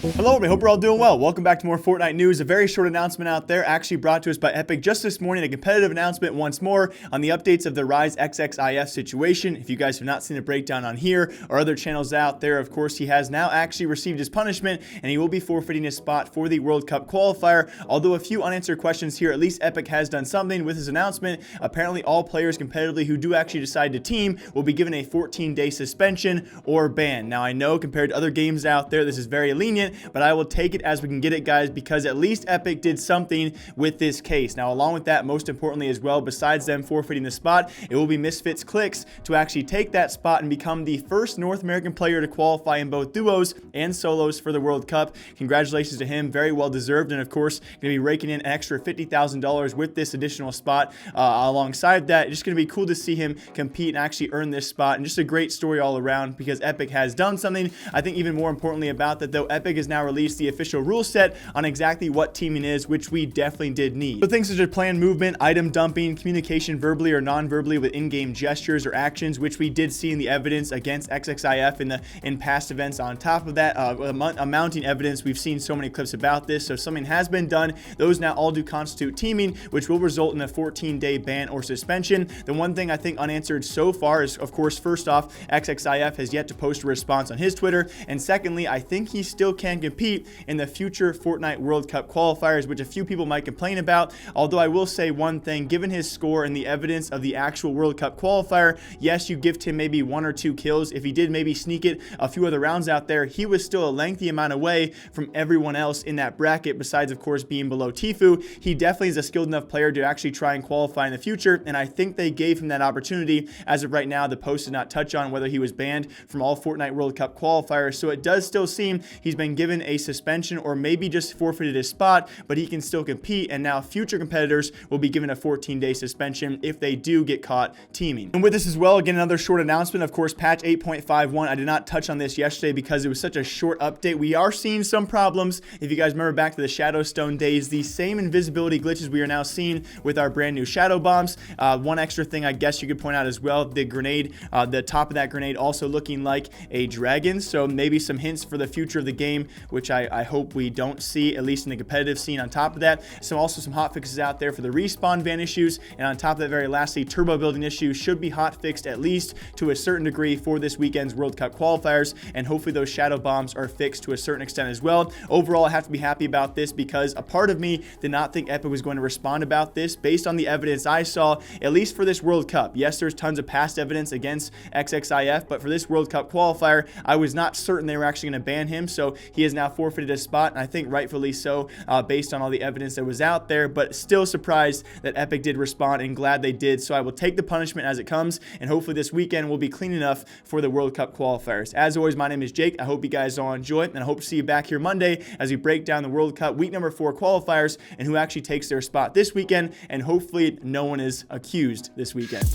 Hello, I hope we're all doing well. Welcome back to more Fortnite news. A very short announcement out there, actually brought to us by Epic just this morning. A competitive announcement once more on the updates of the Rise XXIF situation. If you guys have not seen a breakdown on here or other channels out there, of course, he has now actually received his punishment and he will be forfeiting his spot for the World Cup qualifier. Although a few unanswered questions here, at least Epic has done something with his announcement. Apparently, all players competitively who do actually decide to team will be given a 14-day suspension or ban. Now, I know compared to other games out there, this is very lenient, but I will take it as we can get it, guys, because at least Epic did something with this case. Now, along with that, most importantly as well, besides them forfeiting the spot, it will be Misfits Clicks to actually take that spot and become the first North American player to qualify in both duos and solos for the World Cup. Congratulations to him, very well deserved, and of course, going to be raking in an extra $50,000 with this additional spot. Alongside that, it's just going to be cool to see him compete and actually earn this spot, and just a great story all around because Epic has done something. I think even more importantly about that, though, Epic has now released the official rule set on exactly what teaming is, which we definitely did need. So things such as planned movement, item dumping, communication verbally or non-verbally with in-game gestures or actions, which we did see in the evidence against XXIF in past events. On top of that, mounting evidence, we've seen so many clips about this, so something has been done. Those now all do constitute teaming, which will result in a 14-day ban or suspension. The one thing I think unanswered so far is, of course, first off, XXIF has yet to post a response on his Twitter, and secondly, I think he still can compete in the future Fortnite World Cup qualifiers, which a few people might complain about. Although I will say one thing, given his score and the evidence of the actual World Cup qualifier, yes, you gift him maybe 1 or 2 kills. If he did maybe sneak it a few other rounds out there, he was still a lengthy amount away from everyone else in that bracket, besides, of course, being below Tfue. He definitely is a skilled enough player to actually try and qualify in the future, and I think they gave him that opportunity. As of right now, the post did not touch on whether he was banned from all Fortnite World Cup qualifiers, so it does still seem he's been given a suspension or maybe just forfeited his spot, but he can still compete, and now future competitors will be given a 14-day suspension if they do get caught teaming. And with this as well, again, another short announcement, of course, patch 8.51. I did not touch on this yesterday because it was such a short update. We are seeing some problems. If you guys remember back to the Shadowstone days, the same invisibility glitches we are now seeing with our brand new Shadow Bombs. One extra thing I guess you could point out as well, the grenade, the top of that grenade also looking like a dragon, so maybe some hints for the future of the game, which I hope we don't see, at least in the competitive scene. On top of that, also some hot fixes out there for the respawn ban issues, and on top of that, very lastly, turbo building issues should be hot fixed at least to a certain degree for this weekend's World Cup qualifiers, and hopefully those shadow bombs are fixed to a certain extent as well. Overall, I have to be happy about this because a part of me did not think Epic was going to respond about this based on the evidence I saw, at least for this World Cup. Yes, there's tons of past evidence against XXIF, but for this World Cup qualifier, I was not certain they were actually going to ban him, so he has now forfeited his spot, and I think rightfully so, based on all the evidence that was out there, but still surprised that Epic did respond and glad they did. So I will take the punishment as it comes, and hopefully this weekend will be clean enough for the World Cup qualifiers. As always, my name is Jake. I hope you guys all enjoy it, and I hope to see you back here Monday as we break down the World Cup week number 4 qualifiers and who actually takes their spot this weekend, and hopefully no one is accused this weekend.